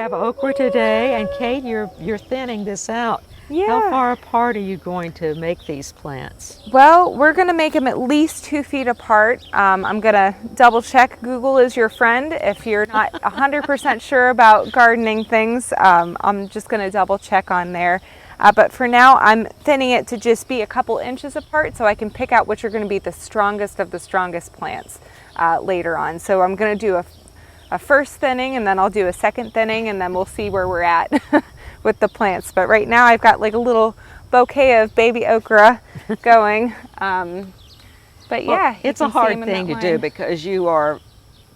have okra today, and Kate, you're thinning this out. Yeah. How far apart are you going to make these plants? Well, we're going to make them at least 2 feet apart. I'm going to double check. Google is your friend. If you're not 100% sure about gardening things, I'm just going to double check on there. But for now, I'm thinning it to just be a couple inches apart so I can pick out which are going to be the strongest of the strongest plants later on. So I'm going to do a first thinning, and then I'll do a second thinning, and then we'll see where we're at with the plants. But right now I've got like a little bouquet of baby okra going. But yeah, it's a hard thing to do because you are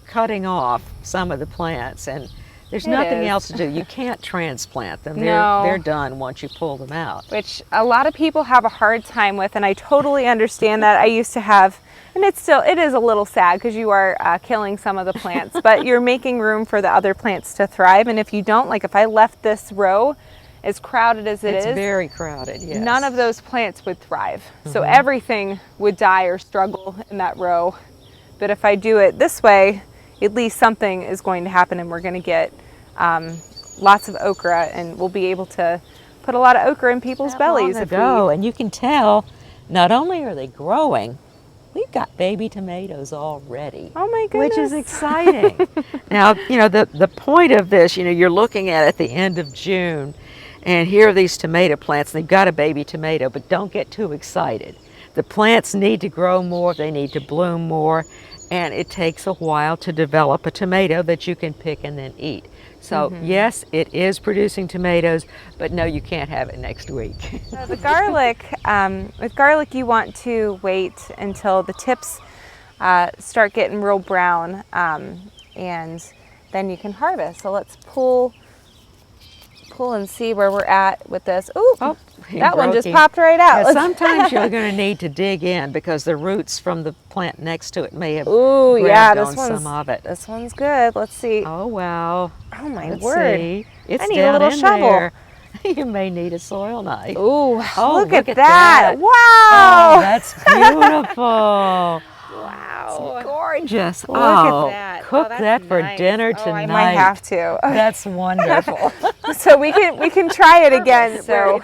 cutting off some of the plants, and there's nothing else to do. You can't transplant them. They're done once you pull them out. Which a lot of people have a hard time with, and I totally understand that. I used to have, and it is a little sad because you are killing some of the plants, but you're making room for the other plants to thrive. And if you don't, like if I left this row as crowded as it is, it's very crowded, yes. None of those plants would thrive. So everything would die or struggle in that row. But if I do it this way, at least something is going to happen, and we're going to get lots of okra, and we'll be able to put a lot of okra in people's bellies. And you can tell, not only are they growing, we've got baby tomatoes already. Oh my goodness. Which is exciting. Now, the point of this, you're looking at the end of June, and here are these tomato plants, and they've got a baby tomato, but don't get too excited. The plants need to grow more, they need to bloom more, and it takes a while to develop a tomato that you can pick and then eat. So yes, it is producing tomatoes, but no, you can't have it next week. So the garlic, with garlic you want to wait until the tips start getting real brown, and then you can harvest. So let's pull and see where we're at with this. Ooh, that one just popped right out. Yeah, sometimes you're going to need to dig in because the roots from the plant next to it may have grabbed on some of it. This one's good. Let's see. Oh, wow. Oh, my Let's word. See. It's I need down a little in shovel. There. You may need a soil knife. Ooh, look at that. that. Wow. Oh, that's beautiful. Wow. It's gorgeous. Look at that. Cook that for dinner tonight. I might have to. That's wonderful. So we can try it again. So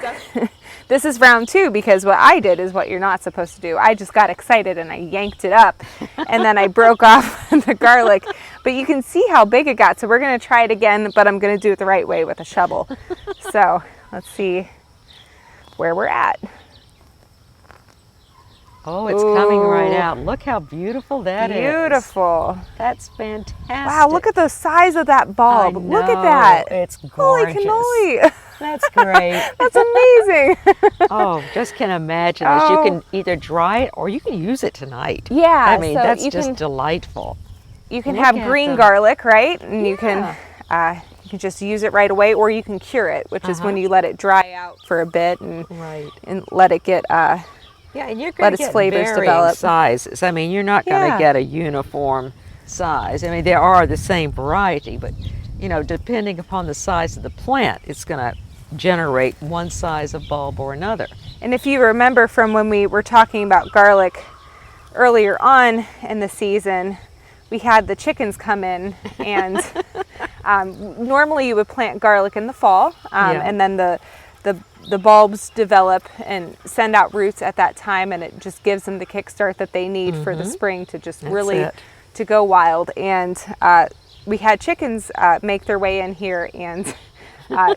this is round 2, because what I did is what you're not supposed to do. I just got excited and I yanked it up, and then I broke off the garlic. But you can see how big it got. So we're going to try it again, but I'm going to do it the right way with a shovel. So let's see where we're at. Oh, it's coming right out. Look how beautiful that is. Beautiful. That's fantastic. Wow, look at the size of that bulb. I know. Look at that. It's Holy gorgeous. cannoli. That's great. That's amazing. Oh, just can imagine this. You can either dry it or you can use it tonight. Yeah. I mean, so that's just delightful. You can have green garlic, right? And you can just use it right away, or you can cure it, which is when you let it dry out for a bit and let it get and you're going to get varying sizes. I mean, you're not going to get a uniform size. I mean, there are the same variety, but depending upon the size of the plant, it's going to generate one size of bulb or another. And if you remember from when we were talking about garlic earlier on in the season, we had the chickens come in, and normally you would plant garlic in the fall, and then the bulbs develop and send out roots at that time, and it just gives them the kickstart that they need for the spring to just to go wild. And we had chickens make their way in here and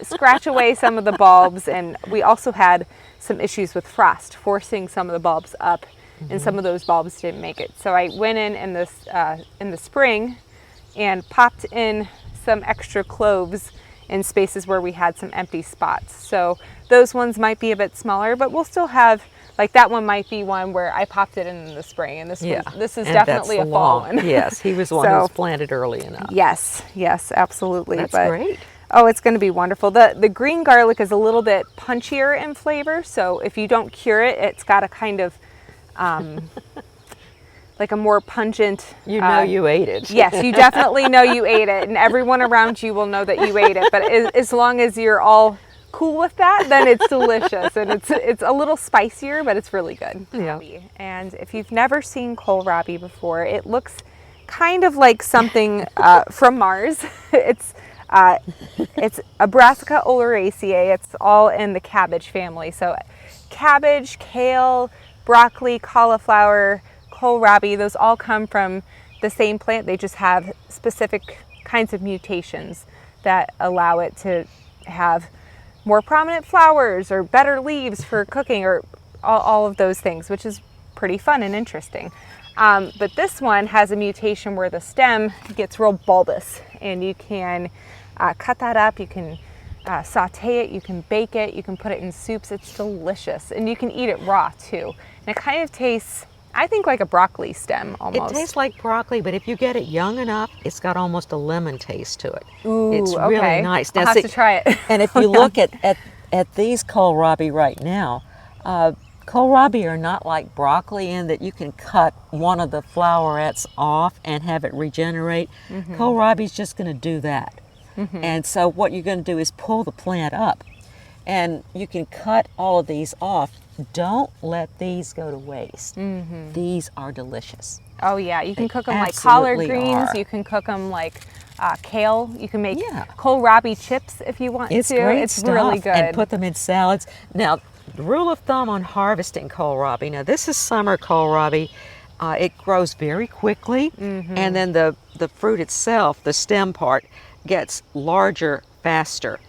scratch away some of the bulbs, and we also had some issues with frost forcing some of the bulbs up, and some of those bulbs didn't make it. So I went in the spring and popped in some extra cloves in spaces where we had some empty spots. So those ones might be a bit smaller, but we'll still have, like that one might be one where I popped it in the spring, and this is definitely a fall one. Yes, he was the one who was planted early enough. Yes, absolutely. That's great. Oh, it's going to be wonderful. The green garlic is a little bit punchier in flavor, so if you don't cure it, it's got a kind of like a more pungent... you ate it. Yes, you definitely know you ate it, and everyone around you will know that you ate it. But as long as you're all cool with that, then it's delicious, and it's a little spicier, but it's really good. Yeah. And if you've never seen kohlrabi before, it looks kind of like something from Mars. It's It's a Brassica oleracea. It's all in the cabbage family. So cabbage, kale, broccoli, cauliflower, kohlrabi, those all come from the same plant. They just have specific kinds of mutations that allow it to have more prominent flowers or better leaves for cooking, or all of those things, which is pretty fun and interesting. But this one has a mutation where the stem gets real bulbous, and you can cut that up, you can saute it, you can bake it, you can put it in soups. It's delicious, and you can eat it raw too. And it kind of tastes, I think, like a broccoli stem almost. It tastes like broccoli, but if you get it young enough, it's got almost a lemon taste to it. Ooh, it's really okay. nice. I'll have to try it. And if you look at these kohlrabi right now, kohlrabi are not like broccoli in that you can cut one of the flowerets off and have it regenerate. Kohlrabi is just going to do that. And so what you're going to do is pull the plant up, and you can cut all of these off. Don't let these go to waste. These are delicious. Oh yeah, you can cook them like absolutely collard greens. are. You can cook them like kale. You can make Yeah. kohlrabi chips if you want It's to. great It's stuff. really good. And put them in salads. Now, the rule of thumb on harvesting kohlrabi. Now, this is summer kohlrabi. It grows very quickly, and then the fruit itself, the stem part, gets larger faster.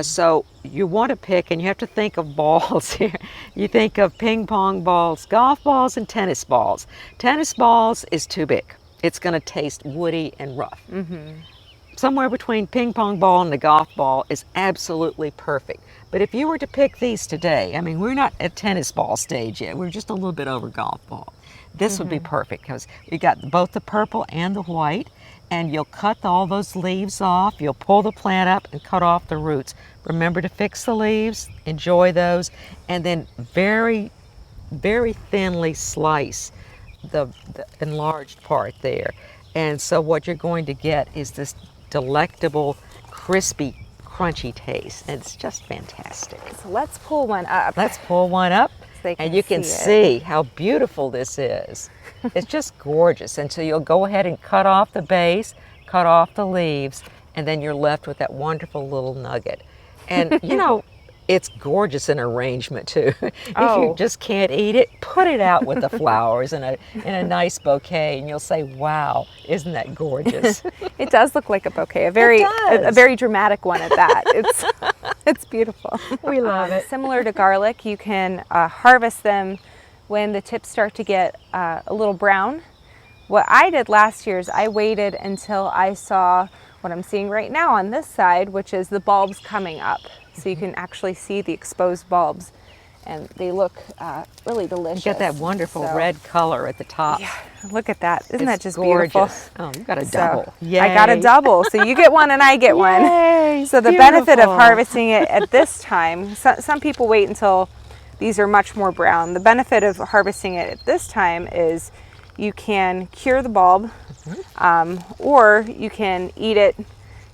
So you want to pick, and you have to think of balls here. You think of ping pong balls, golf balls, and tennis balls. Tennis balls is too big. It's going to taste woody and rough. Somewhere between ping pong ball and the golf ball is absolutely perfect. But if you were to pick these today, I mean, we're not at tennis ball stage yet. We're just a little bit over golf ball. This would be perfect because we got both the purple and the white, and you'll cut all those leaves off. You'll pull the plant up and cut off the roots. Remember to fix the leaves, enjoy those, and then very, very thinly slice the enlarged part there. And so what you're going to get is this delectable, crispy, crunchy taste. And it's just fantastic. So let's pull one up. Let's pull one up, they and you can see how beautiful this is. It's just gorgeous. And so you'll go ahead and cut off the base, cut off the leaves, and then you're left with that wonderful little nugget. And you know, it's gorgeous in arrangement too. If you just can't eat it, put it out with the flowers in a nice bouquet, and you'll say, "Wow, isn't that gorgeous?" It does look like a bouquet, a very dramatic one at that. It's beautiful. We love it. Similar to garlic, you can harvest them when the tips start to get a little brown. What I did last year is I waited until I saw what I'm seeing right now on this side, which is the bulbs coming up. So you can actually see the exposed bulbs, and they look really delicious. You got that wonderful red color at the top. Yeah, look at that. Isn't that just gorgeous. Beautiful? Oh, you got a double. Yay. I got a double. So you get one and I get one. Yay, So the benefit of harvesting it at this time, some people wait until these are much more brown. The benefit of harvesting it at this time is you can cure the bulb, or you can eat it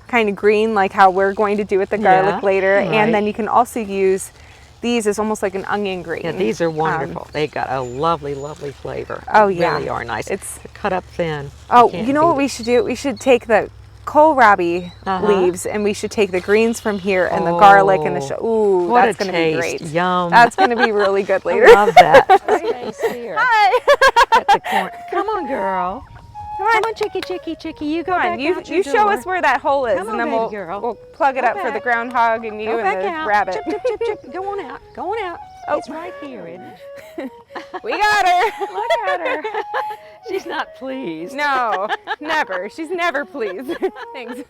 kind of green, like how we're going to do with the garlic later. Right. And then you can also use these as almost like an onion green. Yeah, these are wonderful. They got a lovely, lovely flavor. Oh, yeah. Really are nice. It's cut up thin. Oh, you know what we should do? We should take the kohlrabi leaves, and we should take the greens from here and the garlic and the ooh, what that's going to be great. Yum. That's going to be really good later. I love that. Here. Hi. At the corner. Come on, girl. Come on, chickie, chickie, chickie. You go back out you show us where that hole is, Come and on, then girl. we'll plug it up for the groundhog and you and the rabbit. Chip, chip, chip, chip. Go on out. Go on out. Oh. It's right here, isn't it? We got her. Look at her. She's not pleased. No, never. She's never pleased. Thanks.